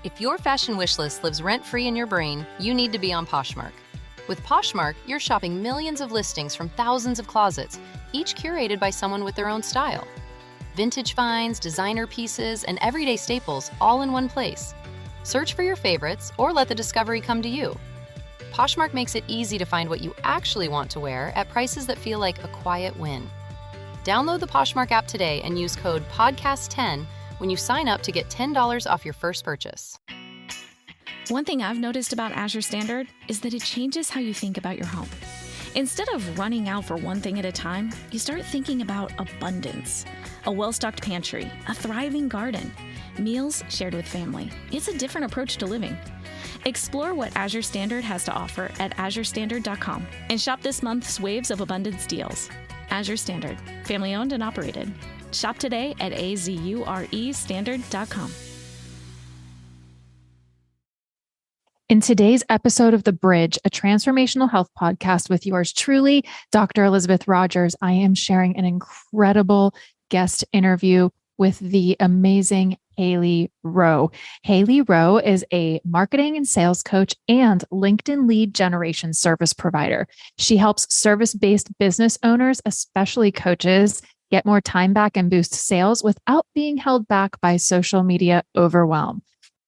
If your fashion wish list lives rent-free in your brain, you need to be on Poshmark. With Poshmark, you're shopping millions of listings from thousands of closets, each curated by someone with their own style. Vintage finds, designer pieces, and everyday staples all in one place. Search for your favorites or let the discovery come to you. Poshmark makes it easy to find what you actually want to wear at prices that feel like a quiet win. Download the Poshmark app today and use code PODCAST10 when you sign up to get $10 off your first purchase. One thing I've noticed about Azure Standard is that it changes how you think about your home. Instead of running out for one thing at a time, you start thinking about abundance. A well-stocked pantry, a thriving garden, meals shared with family. It's a different approach to living. Explore what Azure Standard has to offer at azurestandard.com and shop this month's Waves of Abundance deals. Azure Standard, family owned and operated. Shop today at azurestandard.com. In today's episode of The Bridge, a transformational health podcast with yours truly, Dr. Elizabeth Rogers, I am sharing an incredible guest interview with the amazing Hailey Rowe. Hailey Rowe is a marketing and sales coach and LinkedIn lead generation service provider. She helps service-based business owners, especially coaches, get more time back and boost sales without being held back by social media overwhelm.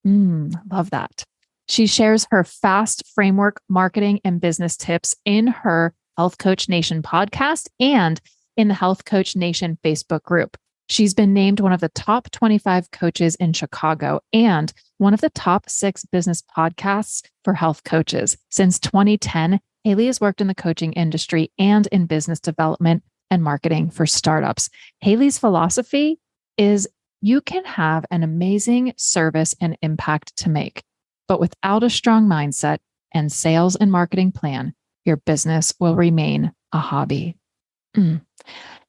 Love that. She shares her fast framework marketing and business tips in her Health Coach Nation podcast and in the Health Coach Nation Facebook group. She's been named one of the top 25 coaches in Chicago and one of the top 6 business podcasts for health coaches. Since 2010, Hailey has worked in the coaching industry and in business development and marketing for startups. Hailey's philosophy is you can have an amazing service and impact to make, but without a strong mindset and sales and marketing plan, your business will remain a hobby.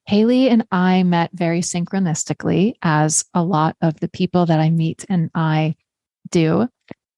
Hailey and I met very synchronistically, as a lot of the people that I meet and I do.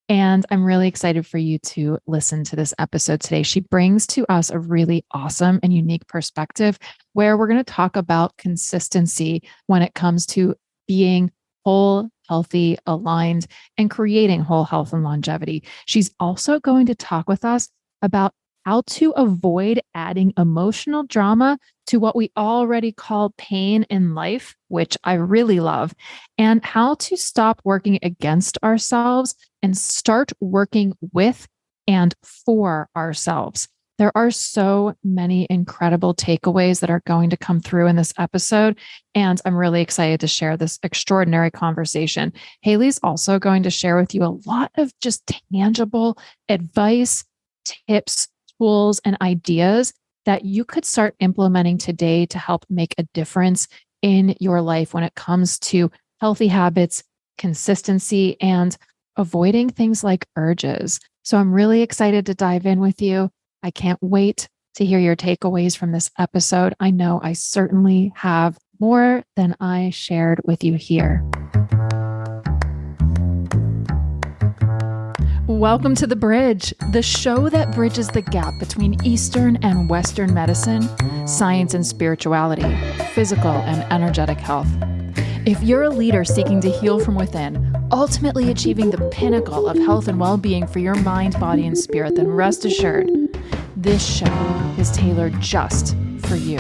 And I'm really excited for you to listen to this episode today. She brings to us a really awesome and unique perspective where we're going to talk about consistency when it comes to being whole, healthy, aligned, and creating whole health and longevity. She's also going to talk with us about how to avoid adding emotional drama to what we already call pain in life, which I really love, and how to stop working against ourselves and start working with and for ourselves. There are so many incredible takeaways that are going to come through in this episode, and I'm really excited to share this extraordinary conversation. Hailey's also going to share with you a lot of just tangible advice, tips, tools, and ideas that you could start implementing today to help make a difference in your life when it comes to healthy habits, consistency, and avoiding things like urges. So I'm really excited to dive in with you. I can't wait to hear your takeaways from this episode. I know I certainly have more than I shared with you here. Welcome to The Bridge, the show that bridges the gap between Eastern and Western medicine, science and spirituality, physical and energetic health. If you're a leader seeking to heal from within, ultimately achieving the pinnacle of health and well-being for your mind, body, and spirit, then rest assured, this show is tailored just for you.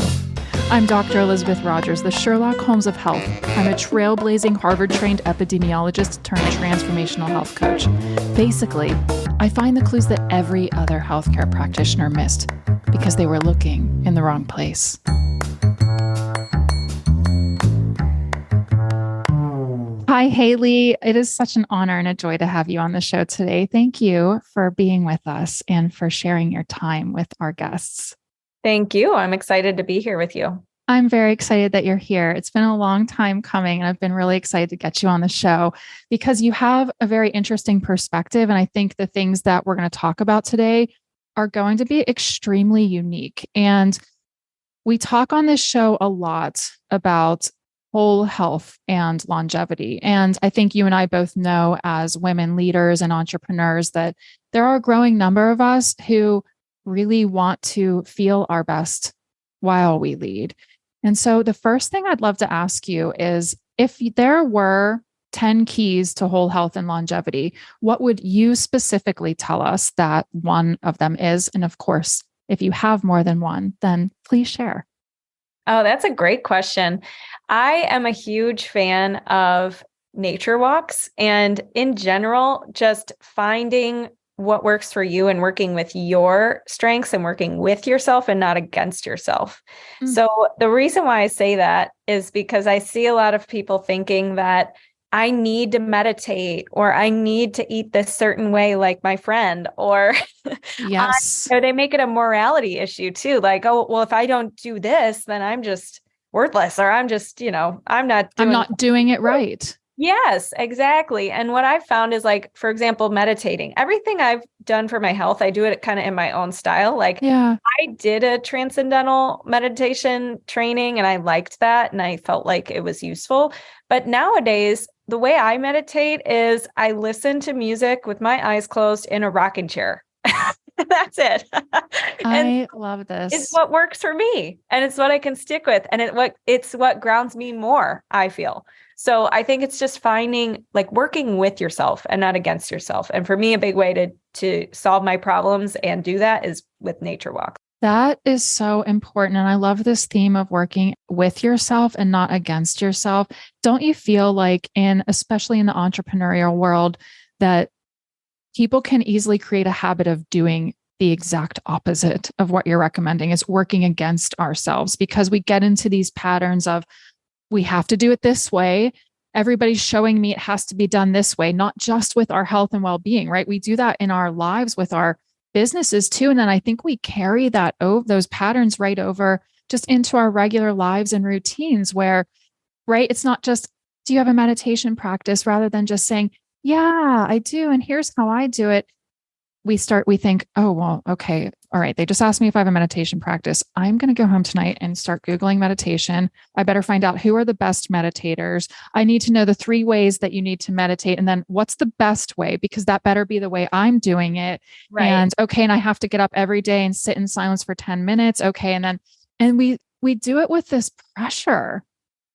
I'm Dr. Elizabeth Rogers, the Sherlock Holmes of health. I'm a trailblazing Harvard-trained epidemiologist turned transformational health coach. Basically, I find the clues that every other healthcare practitioner missed because they were looking in the wrong place. Hi, Hailey. It is such an honor and a joy to have you on the show today. Thank you for being with us and for sharing your time with our guests. Thank you. I'm excited to be here with you. I'm very excited that you're here. It's been a long time coming, and I've been really excited to get you on the show because you have a very interesting perspective. And I think the things that we're going to talk about today are going to be extremely unique. And we talk on this show a lot about whole health and longevity. And I think you and I both know as women leaders and entrepreneurs that there are a growing number of us who really want to feel our best while we lead. And so the first thing I'd love to ask you is if there were 10 keys to whole health and longevity, what would you specifically tell us that one of them is? And of course, if you have more than one, then please share. Oh, that's a great question. I am a huge fan of nature walks and in general, just finding what works for you and working with your strengths and working with yourself and not against yourself. So the reason why I say that is because I see a lot of people thinking that I need to meditate or I need to eat this certain way, like my friend, or Yes. or they make it a morality issue too. Like, oh, well, if I don't do this, then I'm just worthless, or I'm just, I'm not doing it right. Yes, exactly. And what I've found is like, for example, meditating. Everything I've done for my health, I do it kind of in my own style. Like Yeah. I did a transcendental meditation training and I liked that and I felt like it was useful. But nowadays, the way I meditate is I listen to music with my eyes closed in a rocking chair. That's it. I love this. It's what works for me and it's what I can stick with. And it's what grounds me more, I feel. So I think it's just finding like working with yourself and not against yourself. And for me, a big way to solve my problems and do that is with nature walks. That is so important. And I love this theme of working with yourself and not against yourself. Don't you feel like especially in the entrepreneurial world, that people can easily create a habit of doing the exact opposite of what you're recommending, is working against ourselves, because we get into these patterns of, we have to do it this way. Everybody's showing me it has to be done this way, not just with our health and well-being, right? We do that in our lives with our businesses too. And then I think we carry those patterns right over just into our regular lives and routines where, right, it's not just, do you have a meditation practice, rather than just saying, yeah, I do. And here's how I do it. We think, oh, well, okay. All right. They just asked me if I have a meditation practice. I'm going to go home tonight and start Googling meditation. I better find out who are the best meditators. I need to know the 3 ways that you need to meditate. And then what's the best way? Because that better be the way I'm doing it. Right. And okay. And I have to get up every day and sit in silence for 10 minutes. Okay. And we do it with this pressure.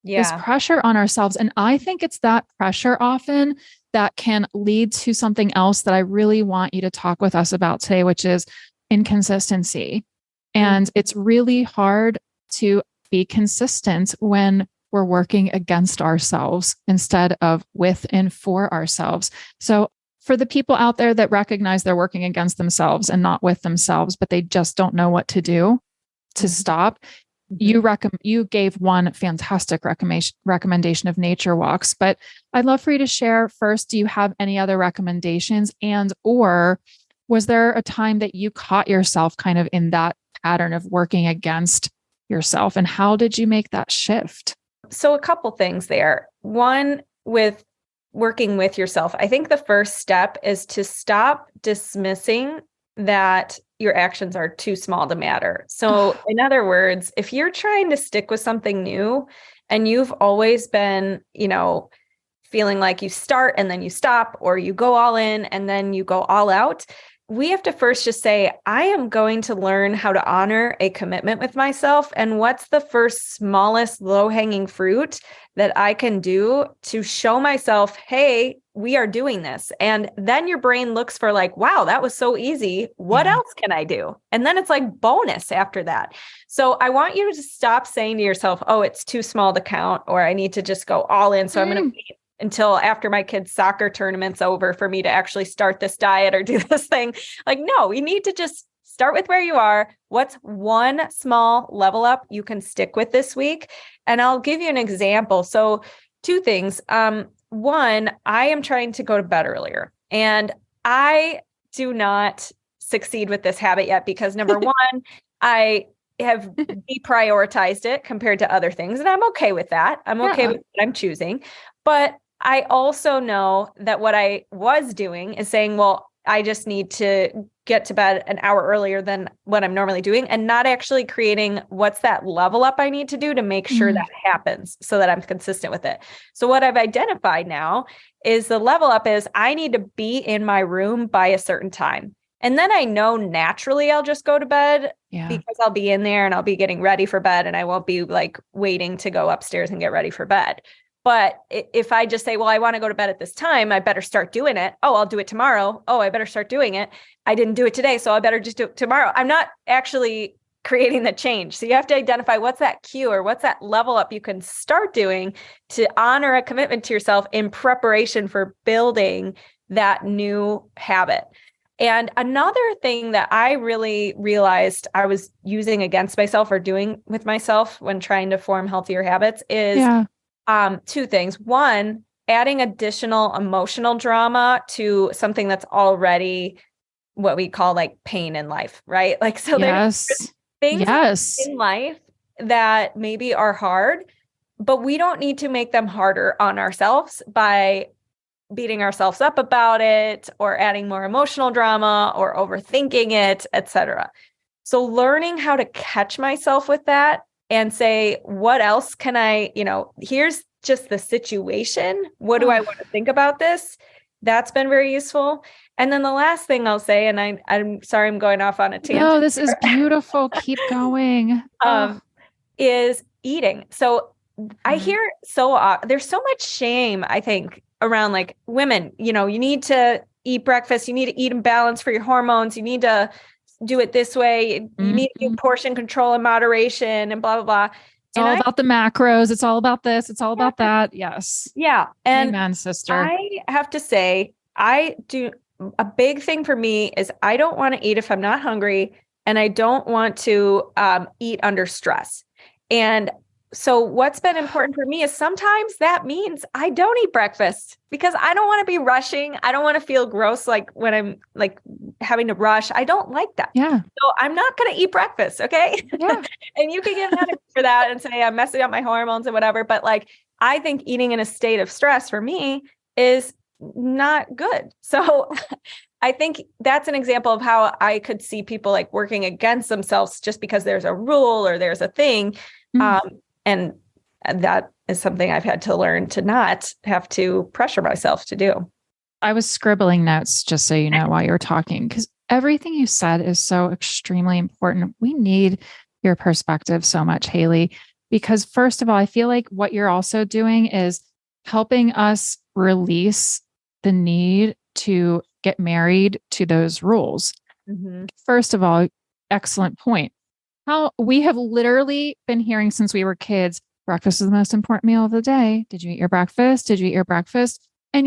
This pressure on ourselves. And I think it's that pressure often that can lead to something else that I really want you to talk with us about today, which is inconsistency. And it's really hard to be consistent when we're working against ourselves instead of with and for ourselves. So for the people out there that recognize they're working against themselves and not with themselves, but they just don't know what to do to stop, you gave one fantastic recommendation of nature walks, but I'd love for you to share first, do you have any other recommendations, and or was there a time that you caught yourself kind of in that pattern of working against yourself, and how did you make that shift? So a couple things there. One, with working with yourself, I think the first step is to stop dismissing that your actions are too small to matter. So in other words, if you're trying to stick with something new and you've always been, feeling like you start and then you stop, or you go all in and then you go all out, we have to first just say, I am going to learn how to honor a commitment with myself. And what's the first smallest low-hanging fruit that I can do to show myself, hey, we are doing this. And then your brain looks for like, wow, that was so easy. What else can I do? And then it's like bonus after that. So I want you to stop saying to yourself, oh, it's too small to count, or I need to just go all in. So I'm going to wait until after my kids' soccer tournament's over for me to actually start this diet or do this thing. Like, no, we need to just start with where you are. What's one small level up you can stick with this week? And I'll give you an example. So 2 things. One, I am trying to go to bed earlier, and I do not succeed with this habit yet because number one, I have deprioritized it compared to other things. And I'm okay with that. I'm okay with what I'm choosing. But I also know that what I was doing is saying, well, I just need to get to bed an hour earlier than what I'm normally doing, and not actually creating what's that level up I need to do to make sure that happens so that I'm consistent with it. So what I've identified now is the level up is I need to be in my room by a certain time. And then I know naturally I'll just go to bed because I'll be in there and I'll be getting ready for bed and I won't be like waiting to go upstairs and get ready for bed. But if I just say, well, I want to go to bed at this time, I better start doing it. Oh, I'll do it tomorrow. Oh, I better start doing it. I didn't do it today, so I better just do it tomorrow. I'm not actually creating the change. So you have to identify what's that cue or what's that level up you can start doing to honor a commitment to yourself in preparation for building that new habit. And another thing that I really realized I was using against myself or doing with myself when trying to form healthier habits is two things. One, adding additional emotional drama to something that's already what we call like pain in life, right? Like, so there's things in life that maybe are hard, but we don't need to make them harder on ourselves by beating ourselves up about it or adding more emotional drama or overthinking it, etc. So learning how to catch myself with that and say, what else can I, here's just the situation. What do I want to think about this? That's been very useful. And then the last thing I'll say, and I'm sorry, I'm going off on a tangent. No, this is beautiful. Keep going. Is eating. So I hear there's so much shame, I think, around like women, you need to eat breakfast. You need to eat in balance for your hormones. You need to do it this way. You need to do portion control and moderation and blah, blah, blah. It's all about the macros. It's all about this. It's all about that. Yes. Yeah. And amen, sister. I have to say, a big thing for me is I don't want to eat if I'm not hungry, and I don't want to eat under stress. And so what's been important for me is sometimes that means I don't eat breakfast because I don't want to be rushing. I don't want to feel gross like when I'm like having to rush. I don't like that. Yeah. So I'm not going to eat breakfast. Okay. Yeah. And you can get mad at me for that and say I'm messing up my hormones and whatever. But like, I think eating in a state of stress for me is not good. So I think that's an example of how I could see people like working against themselves just because there's a rule or there's a thing. And that is something I've had to learn to not have to pressure myself to do. I was scribbling notes, just so you know, while you were talking, because everything you said is so extremely important. We need your perspective so much, Hailey, because first of all, I feel like what you're also doing is helping us release the need to get married to those rules. First of all, excellent point. How we have literally been hearing since we were kids, breakfast is the most important meal of the day. Did you eat your breakfast? Did you eat your breakfast? And,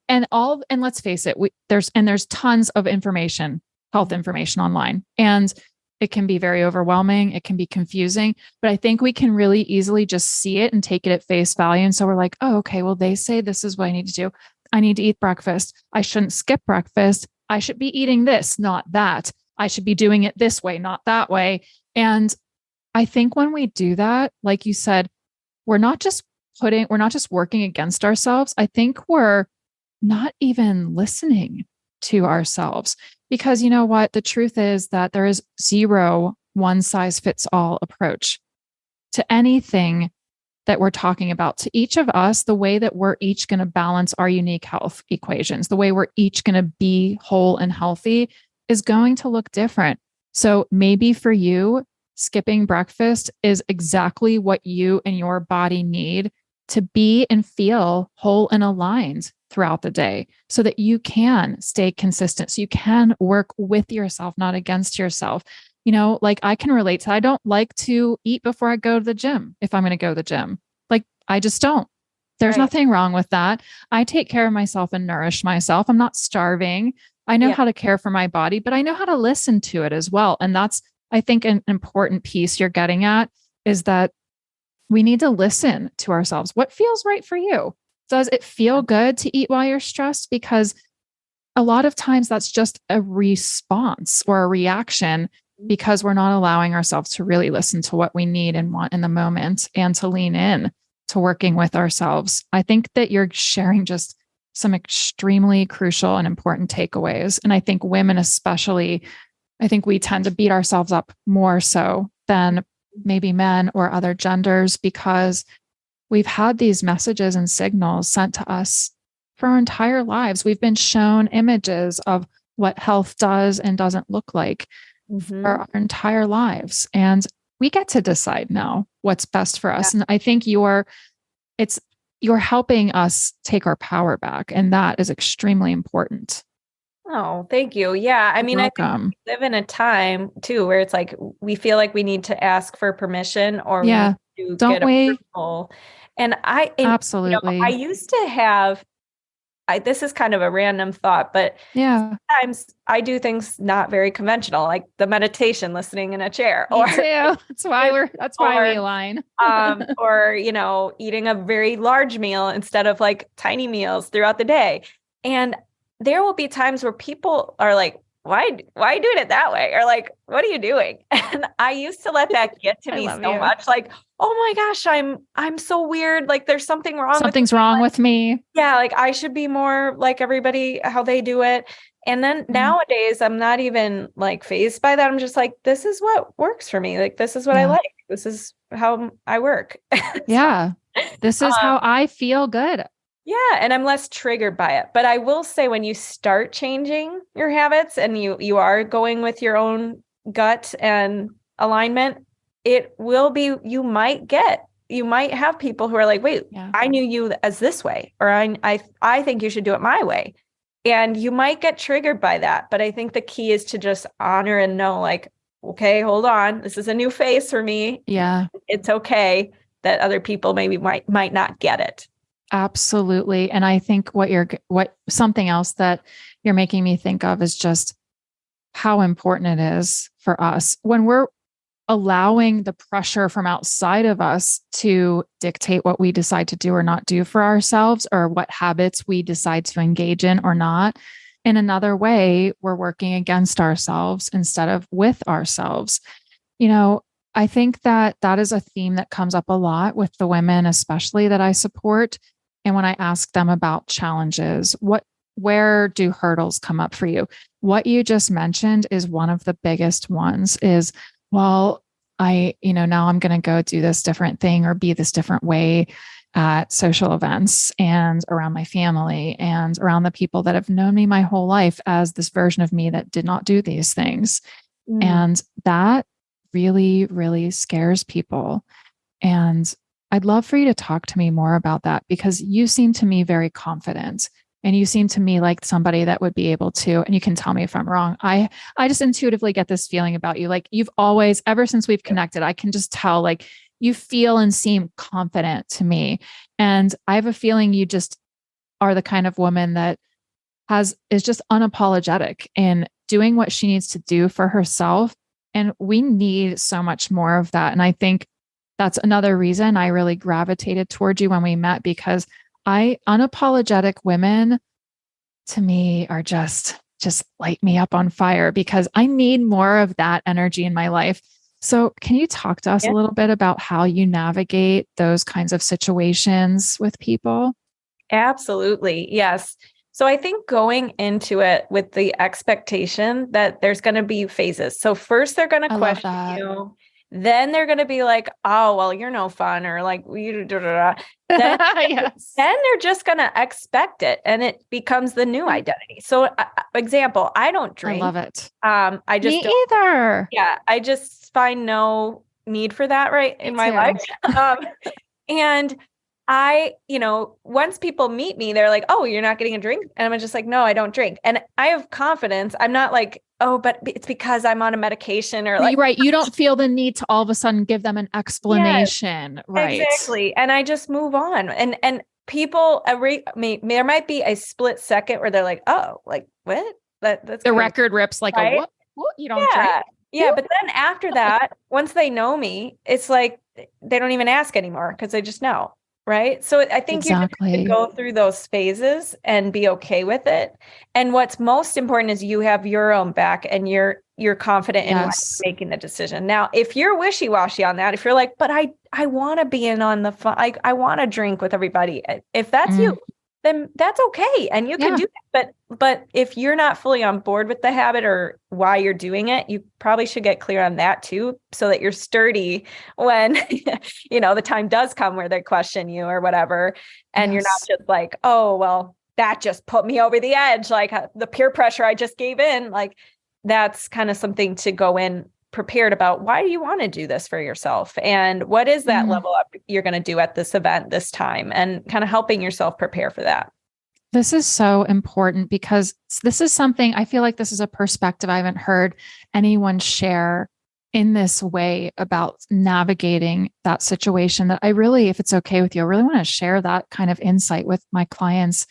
and let's face it, there's tons of information, health information online, and it can be very overwhelming. It can be confusing, but I think we can really easily just see it and take it at face value. And so we're like, oh, okay, well, they say this is what I need to do. I need to eat breakfast. I shouldn't skip breakfast. I should be eating this, not that. I should be doing it this way, not that way. And I think when we do that, like you said, we're not just working against ourselves. I think we're not even listening to ourselves, because you know what? The truth is that there is zero one size fits all approach to anything that we're talking about. To each of us, the way that we're each going to balance our unique health equations, the way we're each going to be whole and healthy is going to look different. So maybe for you, skipping breakfast is exactly what you and your body need to be and feel whole and aligned throughout the day so that you can stay consistent, so you can work with yourself, not against yourself. Like I can relate to, I don't like to eat before I go to the gym if I'm going to go to the gym. Like I just don't. There's nothing wrong with that. I take care of myself and nourish myself. I'm not starving. I know how to care for my body, but I know how to listen to it as well. And that's, I think, an important piece you're getting at is that we need to listen to ourselves. What feels right for you? Does it feel good to eat while you're stressed? Because a lot of times that's just a response or a reaction because we're not allowing ourselves to really listen to what we need and want in the moment and to lean in to working with ourselves. I think that you're sharing just some extremely crucial and important takeaways. And I think women especially, I think we tend to beat ourselves up more so than maybe men or other genders because we've had these messages and signals sent to us for our entire lives. We've been shown images of what health does and doesn't look like for our entire lives. And we get to decide now what's best for us. And I think you're helping us take our power back. And that is extremely important. Oh, thank you. Yeah. I mean, I think we live in a time too, where it's like, we feel like we need to ask for permission or we need to Don't get we? approval. And Absolutely. I used to have, this is kind of a random thought, but sometimes I do things not very conventional, like the meditation, listening in a chair. Me too. That's why we align. Or, eating a very large meal instead of like tiny meals throughout the day. And there will be times where people are like, why are you doing it that way? Or like, what are you doing? And I used to let that get to me so much. Like, oh my gosh, I'm so weird. Like there's something wrong. Something's wrong with me. Yeah. Like I should be more like everybody, how they do it. And then nowadays I'm not even like fazed by that. I'm just like, this is what works for me. Like, this is what I like. This is how I work. This is how I feel good. Yeah. And I'm less triggered by it. But I will say, when you start changing your habits and you are going with your own gut and alignment, it will be, you might have people who are like, wait, I knew you as this way, or I think you should do it my way. And you might get triggered by that. But I think the key is to just honor and know, like, okay, hold on. This is a new phase for me. Yeah. It's okay that other people maybe might not get it. Absolutely. And I think something else that you're making me think of is just how important it is for us when we're allowing the pressure from outside of us to dictate what we decide to do or not do for ourselves, or what habits we decide to engage in or not. In another way, we're working against ourselves instead of with ourselves. I think that is a theme that comes up a lot with the women, especially that I support. And when I ask them about challenges, where do hurdles come up for you? What you just mentioned is one of the biggest ones is, well, now I'm going to go do this different thing or be this different way at social events and around my family and around the people that have known me my whole life as this version of me that did not do these things. And that really, really scares people. And I'd love for you to talk to me more about that, because you seem to me very confident and you seem to me like somebody that would be able to, and you can tell me if I'm wrong. I just intuitively get this feeling about you. Like you've always, ever since we've connected, I can just tell, like you feel and seem confident to me. And I have a feeling you just are the kind of woman that is just unapologetic in doing what she needs to do for herself. And we need so much more of that. And I think that's another reason I really gravitated towards you when we met, because unapologetic women to me are just light me up on fire, because I need more of that energy in my life. So can you talk to us a little bit about how you navigate those kinds of situations with people? Absolutely. Yes. So I think going into it with the expectation that there's going to be phases. So first they're going to question you. Then they're going to be like, oh, well, you're no fun, or like, then they're just going to expect it, and it becomes the new identity. So example, I don't drink. I love it. I just Me either. Yeah. I just find no need for that in my life. And once people meet me, they're like, oh, you're not getting a drink? And I'm just like, no, I don't drink. And I have confidence. I'm not like, oh, but it's because I'm on a medication, or like, right. You don't feel the need to all of a sudden give them an explanation. Yes, right. Exactly. And I just move on. And people, there might be a split second where they're like, oh, like what? That's the record rips like, right? What? You don't drink? Yeah. But then after that, once they know me, it's like, they don't even ask anymore because they just know. Right. So I think you just have to go through those phases and be okay with it. And what's most important is you have your own back and you're confident in making the decision. Now, if you're wishy-washy on that, if you're like, but I want to be in on the fun, I want to drink with everybody. If that's you, then that's okay. And you can do that. But if you're not fully on board with the habit or why you're doing it, you probably should get clear on that too, so that you're sturdy when, the time does come where they question you or whatever. And you're not just like, oh, well, that just put me over the edge. Like the peer pressure I just gave in, like that's kind of something to go in prepared about why do you want to do this for yourself? And what is that level up you're going to do at this event this time? And kind of helping yourself prepare for that. This is so important because this is something I feel like this is a perspective I haven't heard anyone share in this way about navigating that situation, that I really, if it's okay with you, I really want to share that kind of insight with my clients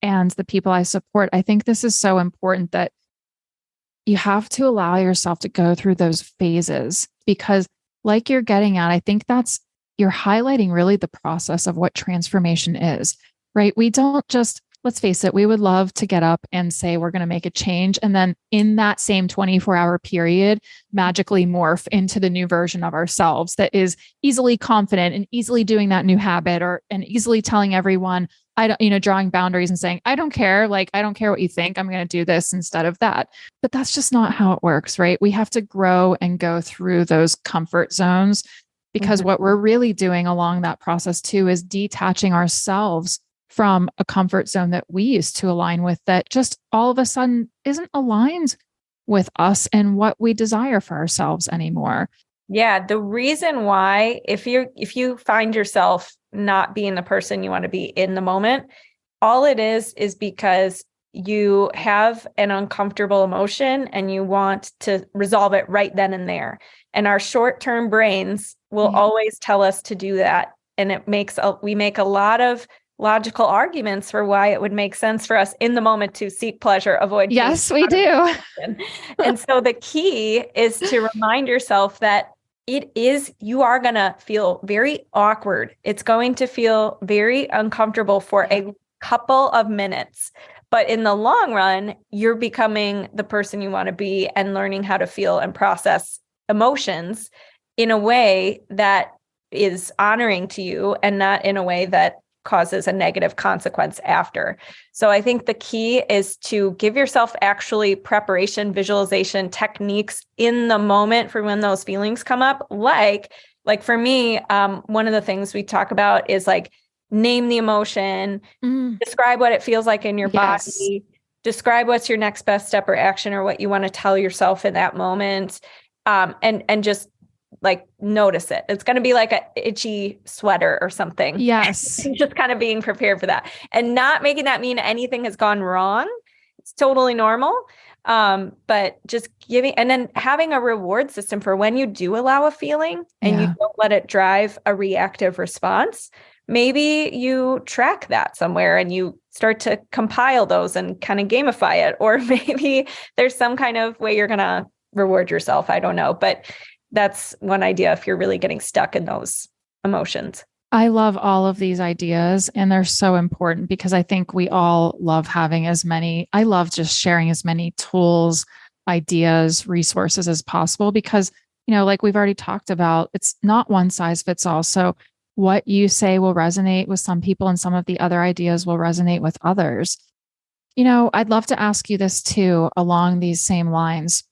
and the people I support. I think this is so important that you have to allow yourself to go through those phases, because like you're getting at, I think you're highlighting really the process of what transformation is, right? We don't just, let's face it, we would love to get up and say we're going to make a change, and then in that same 24-hour period, magically morph into the new version of ourselves that is easily confident and easily doing that new habit, and easily telling everyone, drawing boundaries and saying, I don't care. Like, I don't care what you think. I'm going to do this instead of that. But that's just not how it works, right? We have to grow and go through those comfort zones, because what we're really doing along that process too is detaching ourselves from a comfort zone that we used to align with, that just all of a sudden isn't aligned with us and what we desire for ourselves anymore. Yeah. The reason why, if you find yourself not being the person you want to be in the moment, all it is because you have an uncomfortable emotion and you want to resolve it right then and there. And our short-term brains will always tell us to do that. And we make a lot of logical arguments for why it would make sense for us in the moment to seek pleasure, avoid pain. Yes, we do. And so the key is to remind yourself that you are going to feel very awkward. It's going to feel very uncomfortable for a couple of minutes. But in the long run, you're becoming the person you want to be and learning how to feel and process emotions in a way that is honoring to you, and not in a way that causes a negative consequence after. So I think the key is to give yourself actually preparation, visualization techniques in the moment for when those feelings come up. Like for me, one of the things we talk about is like, name the emotion, describe what it feels like in your body, describe what's your next best step or action, or what you want to tell yourself in that moment. And just like notice it. It's going to be like an itchy sweater or something. Yes. Just kind of being prepared for that, and not making that mean anything has gone wrong. It's totally normal. But just and then having a reward system for when you do allow a feeling and you don't let it drive a reactive response. Maybe you track that somewhere and you start to compile those and kind of gamify it. Or maybe there's some kind of way you're going to reward yourself. I don't know. But that's one idea if you're really getting stuck in those emotions. I love all of these ideas, and they're so important because I think we all love I love just sharing as many tools, ideas, resources as possible, because, like we've already talked about, it's not one size fits all. So what you say will resonate with some people, and some of the other ideas will resonate with others. I'd love to ask you this too, along these same lines.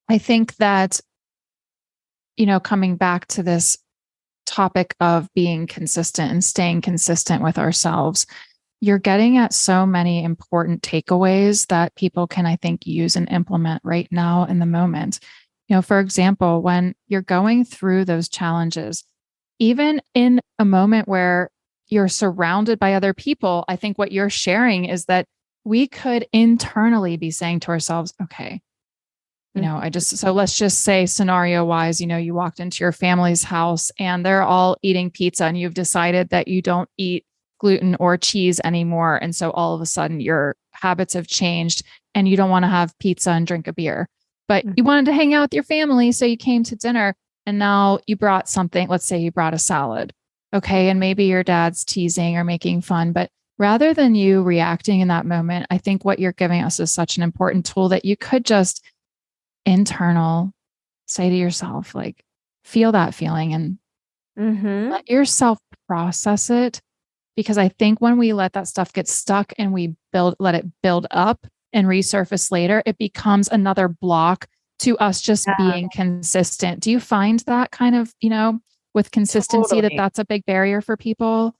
I think that, coming back to this topic of being consistent and staying consistent with ourselves, you're getting at so many important takeaways that people can, I think, use and implement right now in the moment. For example, when you're going through those challenges, even in a moment where you're surrounded by other people, I think what you're sharing is that we could internally be saying to ourselves, okay, so let's just say scenario wise, you walked into your family's house and they're all eating pizza, and you've decided that you don't eat gluten or cheese anymore. And so all of a sudden your habits have changed and you don't want to have pizza and drink a beer, but you wanted to hang out with your family. So you came to dinner and now you brought something. Let's say you brought a salad. Okay. And maybe your dad's teasing or making fun, but rather than you reacting in that moment, I think what you're giving us is such an important tool that you could just say to yourself, like, feel that feeling and let yourself process it. Because I think when we let that stuff get stuck and we let it build up and resurface later, it becomes another block to us just being consistent. Do you find that kind of, with consistency, that's a big barrier for people?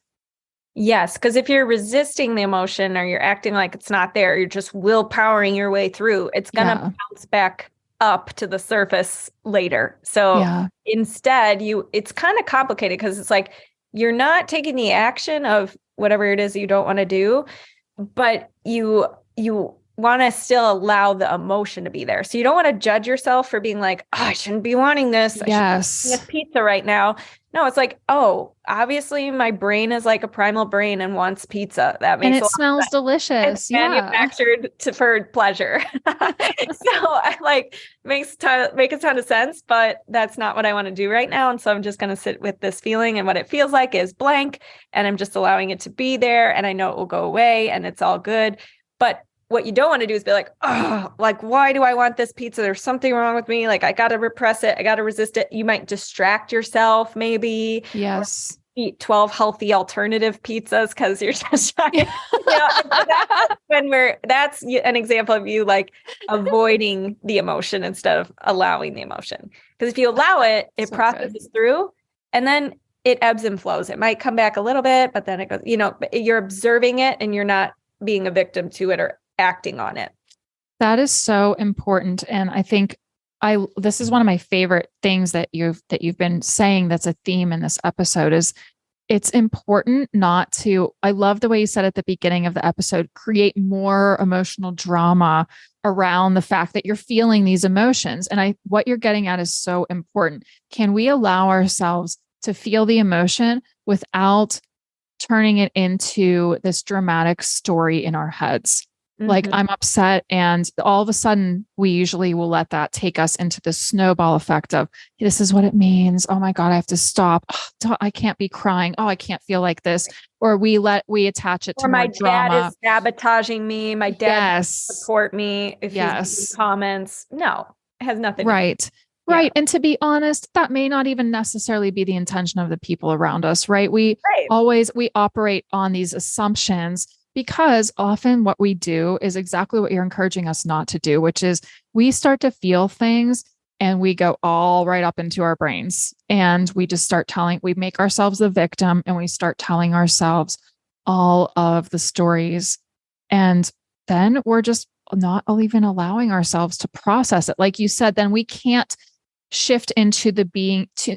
Yes, because if you're resisting the emotion or you're acting like it's not there, you're just willpowering your way through, it's going to bounce back up to the surface later. So instead it's kind of complicated because it's like, you're not taking the action of whatever it is you don't want to do, but you want to still allow the emotion to be there. So you don't want to judge yourself for being like, oh, I shouldn't be wanting this. Yes. I shouldn't be eating this pizza right now. No, it's like, oh, obviously my brain is like a primal brain and wants pizza. That makes and it smells delicious. It's manufactured for pleasure. So I like make a ton of sense, but that's not what I want to do right now. And so I'm just going to sit with this feeling, and what it feels like is blank, and I'm just allowing it to be there, and I know it will go away and it's all good. But what you don't want to do is be like, oh, like, why do I want this pizza? There's something wrong with me. Like, I got to repress it. I got to resist it. You might distract yourself, maybe. Yes. Eat 12 healthy alternative pizzas because you're just trying. That's an example of you like avoiding the emotion instead of allowing the emotion. Because if you allow it, it so processes through, and then it ebbs and flows. It might come back a little bit, but then it goes, you're observing it and you're not being a victim to it or acting on it. That is so important. And I think this is one of my favorite things that you've been saying that's a theme in this episode is it's important not to, I love the way you said at the beginning of the episode, create more emotional drama around the fact that you're feeling these emotions. And what you're getting at is so important. Can we allow ourselves to feel the emotion without turning it into this dramatic story in our heads? Like, I'm upset, and all of a sudden we usually will let that take us into the snowball effect of, this is what it means. Oh my God, I have to stop. Oh, I can't be crying. Oh, I can't feel like this. Or we attach it to more drama. My dad is sabotaging me. My dad doesn't support me if he's making comments. No, it has nothing. Right. Right. And to be honest, that may not even necessarily be the intention of the people around us, right? We operate on these assumptions, because often what we do is exactly what you're encouraging us not to do, which is we start to feel things and we go all right up into our brains, and we just we make ourselves the victim, and we start telling ourselves all of the stories. And then we're just not even allowing ourselves to process it. Like you said, then we can't shift into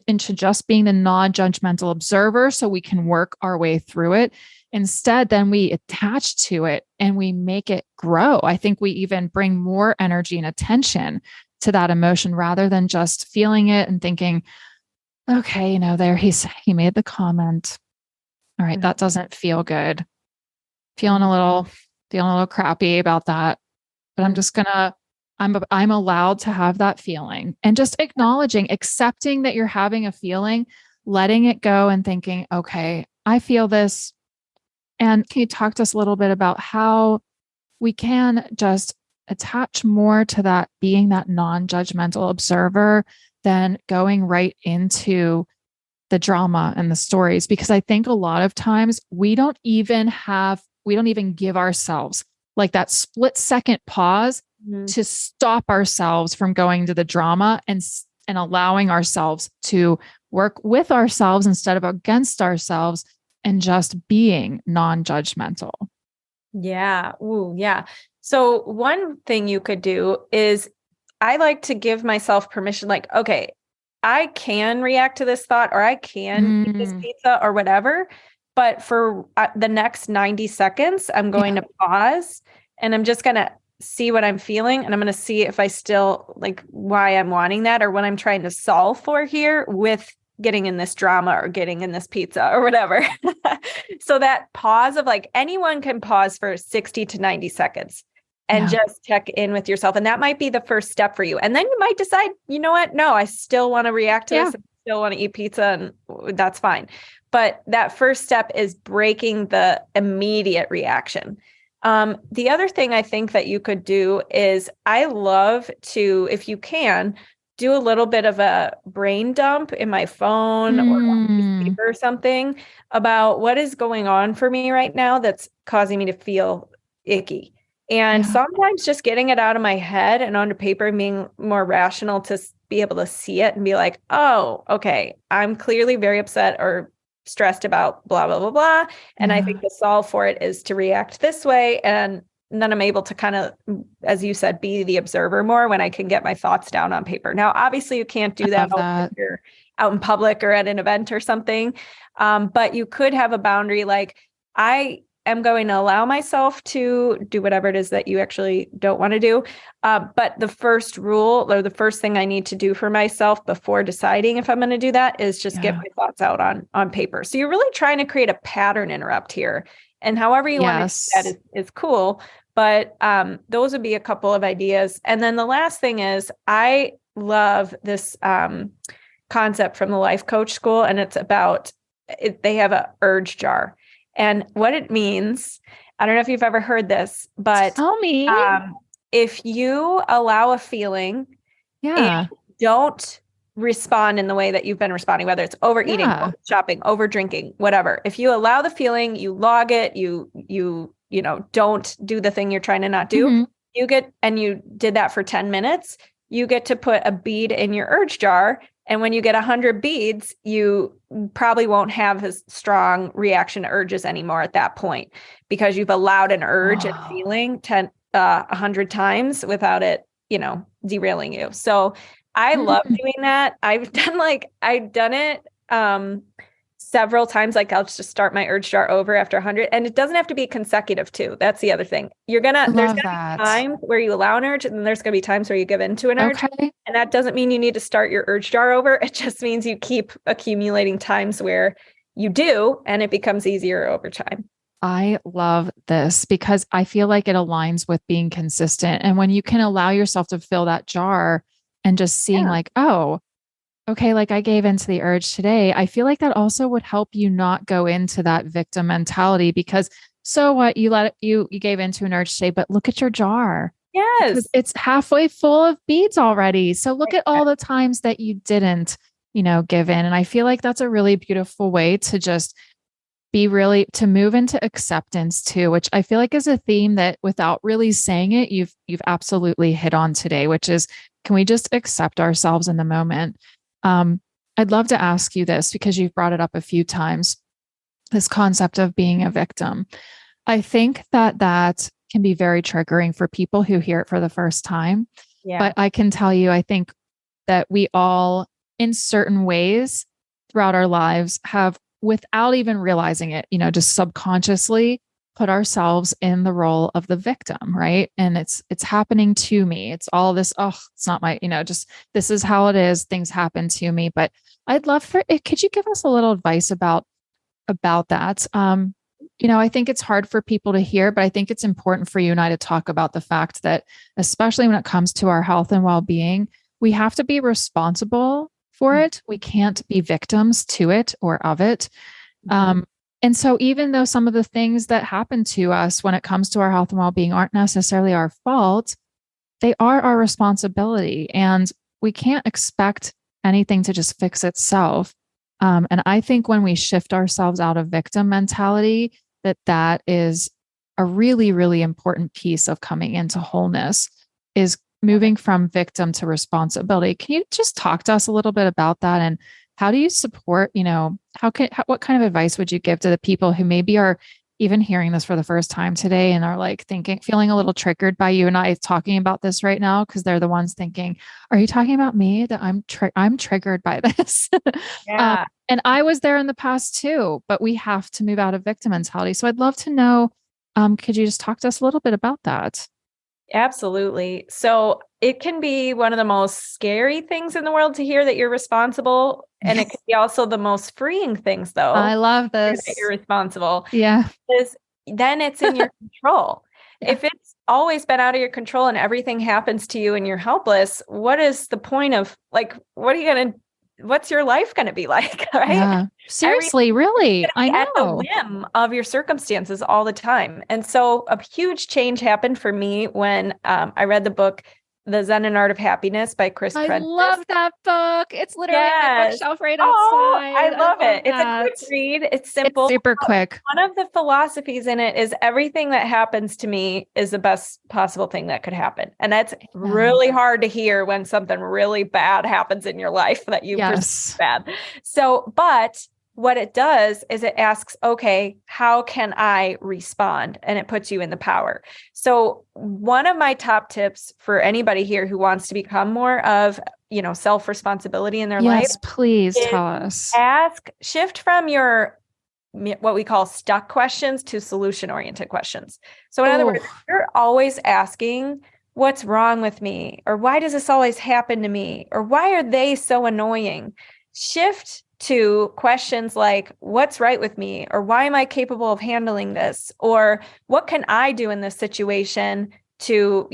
into just being the non-judgmental observer so we can work our way through it. Instead, then we attach to it and we make it grow. I think we even bring more energy and attention to that emotion rather than just feeling it and thinking, okay, there he made the comment. All right, that doesn't feel good. Feeling a little crappy about that. But I'm just I'm allowed to have that feeling, and just accepting that you're having a feeling, letting it go and thinking, okay, I feel this. And can you talk to us a little bit about how we can just attach more to that, being that non-judgmental observer than going right into the drama and the stories? Because I think a lot of times we don't even give ourselves like that split second pause to stop ourselves from going to the drama and allowing ourselves to work with ourselves instead of against ourselves, and just being non-judgmental. Yeah. Ooh, yeah. So one thing you could do is, I like to give myself permission, like, okay, I can react to this thought, or I can eat this pizza or whatever, but for the next 90 seconds, I'm going to pause, and I'm just going to see what I'm feeling. And I'm going to see if I still like why I'm wanting that, or what I'm trying to solve for here with getting in this drama or getting in this pizza or whatever. So that pause of like, anyone can pause for 60 to 90 seconds and just check in with yourself. And that might be the first step for you. And then you might decide, you know what? No, I still want to react to this. I still want to eat pizza, and that's fine. But that first step is breaking the immediate reaction. The other thing I think that you could do is, I love to, if you can, do a little bit of a brain dump in my phone or on paper or something about what is going on for me right now that's causing me to feel icky. And sometimes just getting it out of my head and onto paper, and being more rational to be able to see it and be like, oh, okay, I'm clearly very upset or stressed about blah, blah, blah, blah. And I think the solve for it is to react this way. And then I'm able to kind of, as you said, be the observer more when I can get my thoughts down on paper. Now, obviously you can't do that if you're out in public or at an event or something. But you could have a boundary like, I am going to allow myself to do whatever it is that you actually don't want to do. But the first rule or the first thing I need to do for myself before deciding if I'm going to do that is just get my thoughts out on paper. So you're really trying to create a pattern interrupt here. And however you want to do that is cool. But those would be a couple of ideas. And then the last thing is I love this concept from the life coach school. And it's about, they have a urge jar. And what it means, I don't know if you've ever heard this, but tell me. If you allow a feeling and don't respond in the way that you've been responding, whether it's overeating, over shopping, over drinking, whatever. If you allow the feeling, you log it, you don't do the thing you're trying to not do, you get, and you did that for 10 minutes, you get to put a bead in your urge jar. And when you get 100 beads, you probably won't have a strong reaction to urges anymore at that point, because you've allowed an urge and feeling 100 times without it, derailing you. So I love doing that. I've done it several times. Like I'll just start my urge jar over after 100, and it doesn't have to be consecutive too. That's the other thing. There's gonna be times where you allow an urge, and then there's gonna be times where you give into an urge. Okay. And that doesn't mean you need to start your urge jar over. It just means you keep accumulating times where you do, and it becomes easier over time. I love this because I feel like it aligns with being consistent. And when you can allow yourself to fill that jar and just seeing like, oh, okay, like I gave into the urge today, I feel like that also would help you not go into that victim mentality, because so what, you gave into an urge today, but look at your jar. Yes. Because it's halfway full of beads already. So look at all the times that you didn't, give in. And I feel like that's a really beautiful way to just to move into acceptance too, which I feel like is a theme that without really saying it, you've absolutely hit on today, which is, can we just accept ourselves in the moment? I'd love to ask you this because you've brought it up a few times, this concept of being a victim. I think that can be very triggering for people who hear it for the first time. Yeah. But I can tell you, I think that we all, in certain ways throughout our lives, have, without even realizing it, just subconsciously put ourselves in the role of the victim, right? And it's happening to me. It's all this, it's not my, just this is how it is. Things happen to me. But I'd love for it. Could you give us a little advice about that? I think it's hard for people to hear, but I think it's important for you and I to talk about the fact that, especially when it comes to our health and well-being, we have to be responsible for it. We can't be victims to it or of it. And so even though some of the things that happen to us when it comes to our health and well-being aren't necessarily our fault, they are our responsibility, and we can't expect anything to just fix itself. And I think when we shift ourselves out of victim mentality, that is a really, really important piece of coming into wholeness, is moving from victim to responsibility. Can you just talk to us a little bit about that? And how do you support, what kind of advice would you give to the people who maybe are even hearing this for the first time today and are like feeling a little triggered by you and I talking about this right now? Because they're the ones thinking, are you talking about me? That I'm triggered by this. Yeah. And I was there in the past too, but we have to move out of victim mentality. So I'd love to know, could you just talk to us a little bit about that? Absolutely. So it can be one of the most scary things in the world to hear that you're responsible. And it can be also the most freeing things, though. I love this. That you're responsible. Yeah. Because then it's in your control. Yeah. If it's always been out of your control and everything happens to you and you're helpless, what is the point of what's your life going to be like? Right? Yeah. Seriously, really? I know. At the whim of your circumstances all the time. And so a huge change happened for me when I read the book, The Zen and Art of Happiness by Chris Prentice. I love that book. It's literally on my bookshelf right outside. I love it. It's a quick read. It's simple. It's super quick. One of the philosophies in it is everything that happens to me is the best possible thing that could happen. And that's really hard to hear when something really bad happens in your life that you perceive bad. So, but what it does is it asks, okay, how can I respond? And it puts you in the power. So one of my top tips for anybody here who wants to become more of, self-responsibility in their life. Yes, please tell us. Shift from your what we call stuck questions to solution-oriented questions. So in other words, you're always asking, what's wrong with me? Or why does this always happen to me? Or why are they so annoying? Shift to questions like, what's right with me? Or why am I capable of handling this? Or what can I do in this situation to,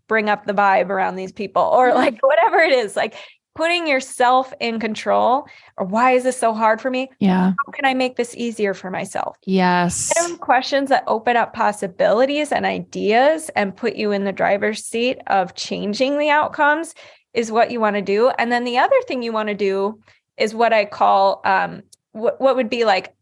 bring up the vibe around these people? Or like whatever it is, like putting yourself in control. Or why is this so hard for me? Yeah. How can I make this easier for myself? Yes. Questions that open up possibilities and ideas and put you in the driver's seat of changing the outcomes is what you want to do. And then the other thing you want to do is what I call what would be like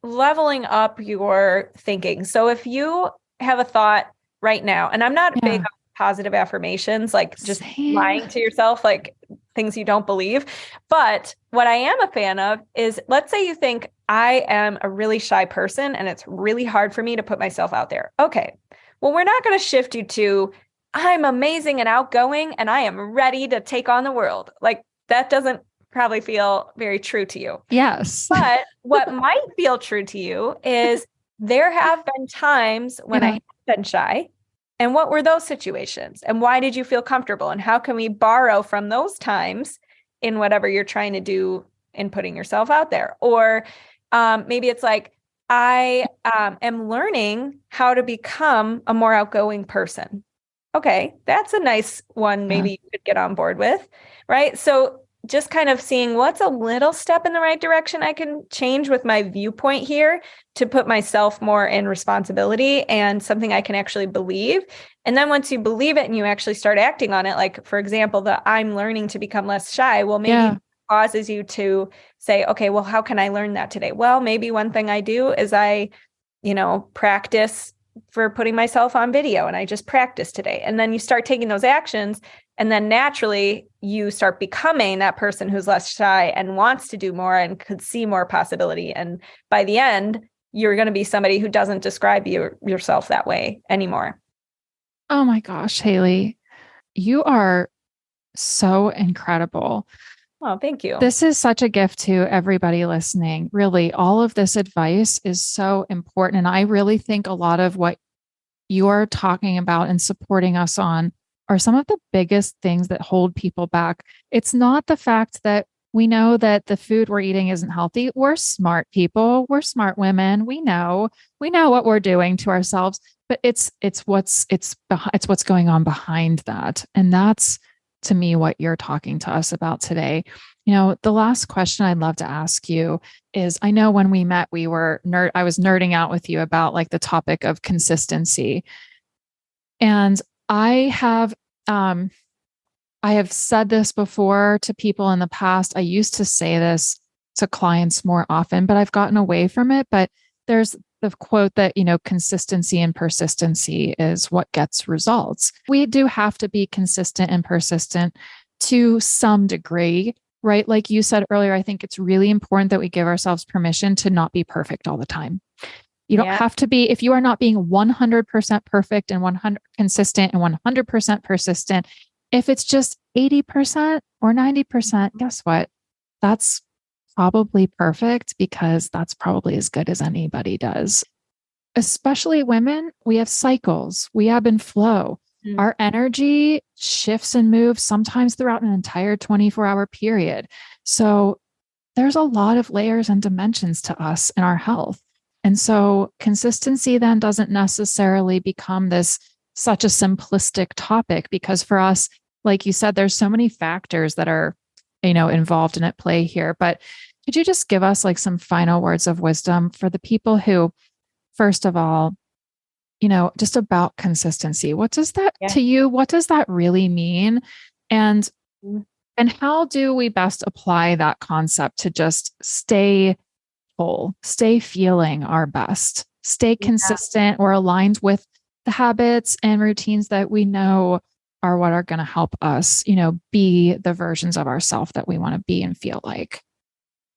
leveling up your thinking. So if you have a thought right now, and I'm not big on positive affirmations, like just lying to yourself, like things you don't believe. But what I am a fan of is, let's say you think I am a really shy person and it's really hard for me to put myself out there. Okay, well, we're not going to shift you to I'm amazing and outgoing and I am ready to take on the world. Like that doesn't probably feel very true to you. Yes. But what might feel true to you is there have been times when I have been shy. And what were those situations? And why did you feel comfortable? And how can we borrow from those times in whatever you're trying to do in putting yourself out there? Or maybe it's like, I am learning how to become a more outgoing person. Okay, that's a nice one. Maybe you could get on board with, right? So just kind of seeing what's a little step in the right direction I can change with my viewpoint here to put myself more in responsibility and something I can actually believe. And then once you believe it and you actually start acting on it, like, for example, I'm learning to become less shy. Well, maybe it causes you to say, okay, well, how can I learn that today? Well, maybe one thing I do is I, practice for putting myself on video and I just practice today. And then you start taking those actions. And then naturally you start becoming that person who's less shy and wants to do more and could see more possibility. And by the end, you're going to be somebody who doesn't describe yourself that way anymore. Oh my gosh, Hailey, you are so incredible. Oh, thank you. This is such a gift to everybody listening. Really, all of this advice is so important. And I really think a lot of what you're talking about and supporting us on are some of the biggest things that hold people back. It's not the fact that we know that the food we're eating isn't healthy. We're smart people. We're smart women. We know what we're doing to ourselves, but it's what's going on behind that. And that's, to me, what you're talking to us about today. The last question I'd love to ask you is, I know when we met, I was nerding out with you about like the topic of consistency. And I have said this before to people in the past. I used to say this to clients more often, but I've gotten away from it. But there's the quote that, consistency and persistency is what gets results. We do have to be consistent and persistent to some degree, right? Like you said earlier, I think it's really important that we give ourselves permission to not be perfect all the time. You don't have to be, if you are not being 100% perfect and 100 consistent and 100% persistent, if it's just 80% or 90%, guess what? That's probably perfect, because that's probably as good as anybody does. Especially women, we have cycles, we ebb and flow. Mm-hmm. Our energy shifts and moves sometimes throughout an entire 24-hour period. So there's a lot of layers and dimensions to us in our health. And so consistency then doesn't necessarily become such a simplistic topic, because for us, like you said, there's so many factors that are, involved and at play here. But could you just give us like some final words of wisdom for the people who, first of all, just about consistency? What does that to you? What does that really mean? And how do we best apply that concept to just stay whole, stay feeling our best, stay consistent or aligned with the habits and routines that we know are what are going to help us, be the versions of ourselves that we want to be and feel like?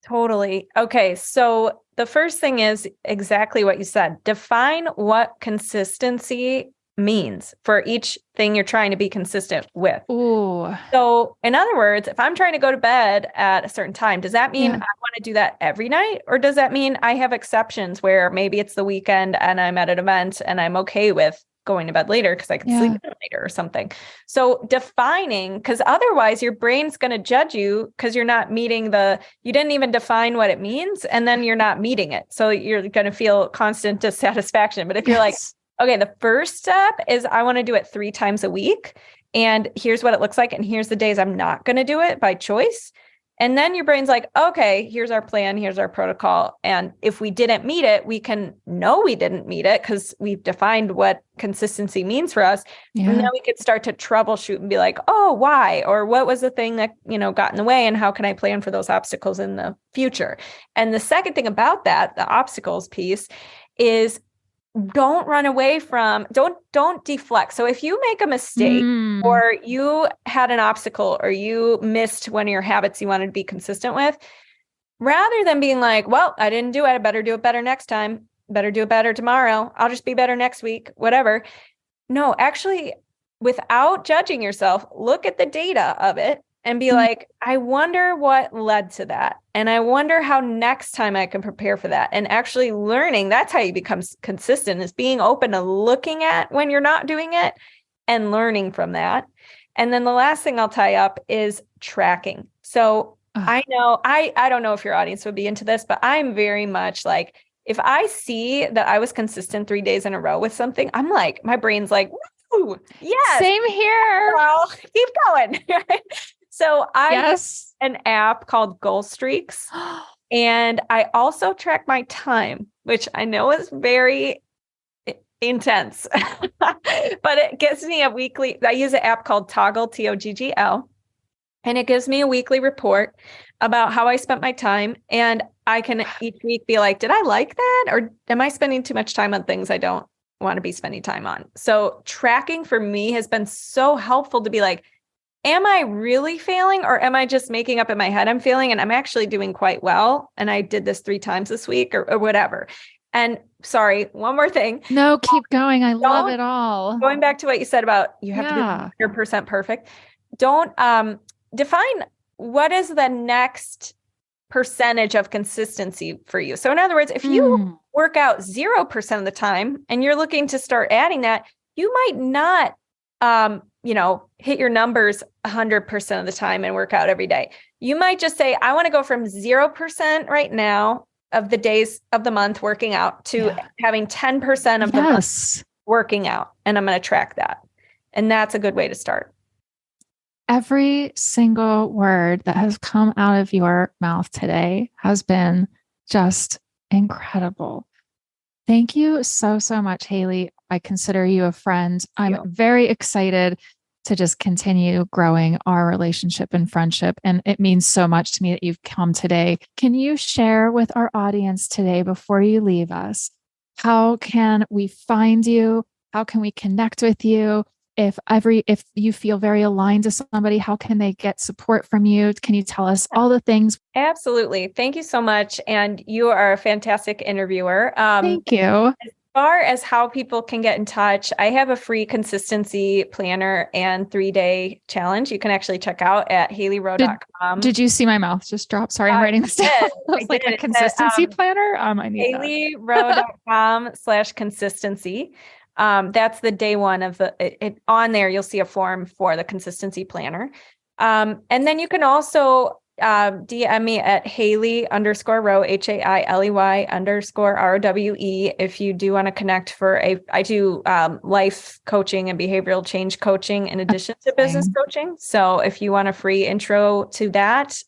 Totally. Okay. So the first thing is exactly what you said. Define what consistency means for each thing you're trying to be consistent with. Ooh. So in other words, if I'm trying to go to bed at a certain time, does that mean I want to do that every night? Or does that mean I have exceptions where maybe it's the weekend and I'm at an event and I'm okay with going to bed later because I can sleep in later or something? So defining, because otherwise your brain's going to judge you because you're not meeting you didn't even define what it means, and then you're not meeting it. So you're going to feel constant dissatisfaction. But if you're like, okay, the first step is I want to do it 3 times a week. And here's what it looks like. And here's the days I'm not going to do it by choice. And then your brain's like, okay, here's our plan. Here's our protocol. And if we didn't meet it, we can know we didn't meet it because we've defined what consistency means for us. Yeah. And then we could start to troubleshoot and be like, oh, why? Or what was the thing that, got in the way? And how can I plan for those obstacles in the future? And the second thing about that, the obstacles piece, is don't run away from, don't deflect. So if you make a mistake or you had an obstacle or you missed one of your habits you wanted to be consistent with, rather than being like, well, I didn't do it, I better do it better next time, better do it better tomorrow, I'll just be better next week, whatever. No, actually, without judging yourself, look at the data of it and be like, I wonder what led to that. And I wonder how next time I can prepare for that. And actually learning, that's how you become consistent, is being open to looking at when you're not doing it and learning from that. And then the last thing I'll tie up is tracking. So I know, I don't know if your audience would be into this, but I'm very much like, if I see that I was consistent 3 days in a row with something, I'm like, my brain's like, woo, yes. Same here. Well, keep going. So I use an app called Goal Streaks, and I also track my time, which I know is very intense, but it gives me a weekly, I use an app called Toggle, Toggl, and it gives me a weekly report about how I spent my time. And I can each week be like, did I like that? Or am I spending too much time on things I don't want to be spending time on? So tracking for me has been so helpful to be like, am I really failing, or am I just making up in my head I'm failing and I'm actually doing quite well? And I did this 3 times this week or whatever. And sorry, one more thing. No, keep going. I love it all. Going back to what you said about you have to be 100% perfect. Don't define what is the next percentage of consistency for you. So in other words, if you work out 0% of the time and you're looking to start adding that, you might not hit your numbers 100% of the time and work out every day. You might just say, I want to go from 0% right now of the days of the month working out to having 10% of the month working out. And I'm going to track that. And that's a good way to start. Every single word that has come out of your mouth today has been just incredible. Thank you so, so much, Hailey. I consider you a friend. I'm very excited to just continue growing our relationship and friendship. And it means so much to me that you've come today. Can you share with our audience today, before you leave us, how can we find you? How can we connect with you? If you feel very aligned to somebody, how can they get support from you? Can you tell us all the things? Absolutely. Thank you so much. And you are a fantastic interviewer. Thank you. As far as how people can get in touch, I have a free consistency planner and 3-day challenge. You can actually check out at HaileyRowe.com. Did you see my mouth just drop? Sorry, I'm writing this down. I was like, a consistency planner? I need HaileyRowe.com/consistency. That's the day one of it. On there, you'll see a form for the consistency planner. And then you can also DM me at Hailey_Rowe, HAILEY_ROWE. If you do want to connect I do life coaching and behavioral change coaching in addition to business coaching. So if you want a free intro to that,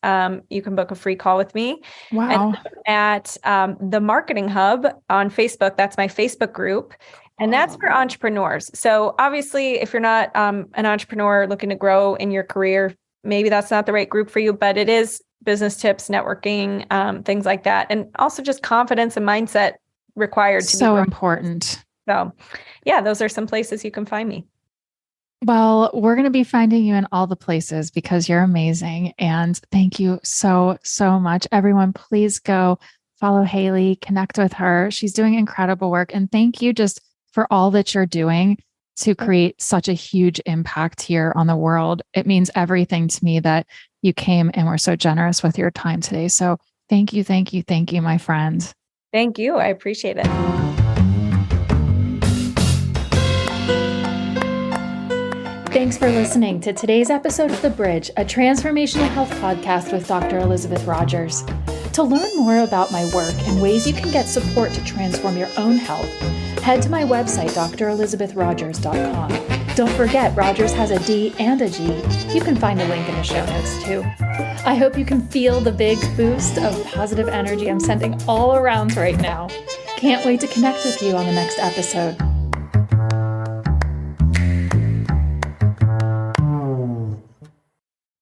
you can book a free call with me. Wow. And at the Marketing Hub on Facebook, that's my Facebook group. And that's for entrepreneurs. So obviously, if you're not an entrepreneur looking to grow in your career, maybe that's not the right group for you, but it is business tips, networking, things like that. And also just confidence and mindset required to be important. So yeah, those are some places you can find me. Well, we're going to be finding you in all the places because you're amazing. And thank you so, so much. Everyone, please go follow Hailey, connect with her. She's doing incredible work. And thank you just for all that you're doing to create such a huge impact here on the world. It means everything to me that you came and were so generous with your time today. So thank you, thank you, thank you, my friend. Thank you. I appreciate it. Thanks for listening to today's episode of The Bridge, a transformational health podcast with Dr. Elizabeth Rogers. To learn more about my work and ways you can get support to transform your own health, head to my website, drelizabethrogers.com. Don't forget, Rogers has a D and a G. You can find a link in the show notes too. I hope you can feel the big boost of positive energy I'm sending all around right now. Can't wait to connect with you on the next episode.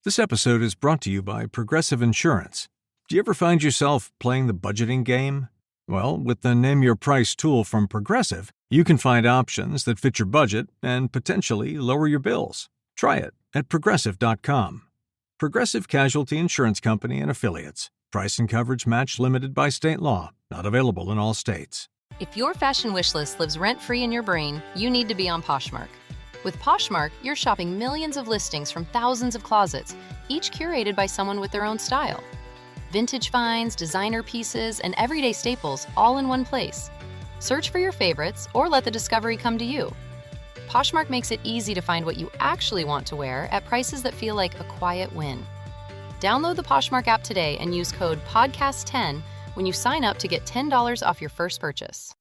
This episode is brought to you by Progressive Insurance. Do you ever find yourself playing the budgeting game? Well, with the Name Your Price tool from Progressive, you can find options that fit your budget and potentially lower your bills. Try it at Progressive.com. Progressive Casualty Insurance Company and Affiliates. Price and coverage match limited by state law. Not available in all states. If your fashion wish list lives rent-free in your brain, you need to be on Poshmark. With Poshmark, you're shopping millions of listings from thousands of closets, each curated by someone with their own style. Vintage finds, designer pieces, and everyday staples all in one place. Search for your favorites or let the discovery come to you. Poshmark makes it easy to find what you actually want to wear at prices that feel like a quiet win. Download the Poshmark app today and use code PODCAST10 when you sign up to get $10 off your first purchase.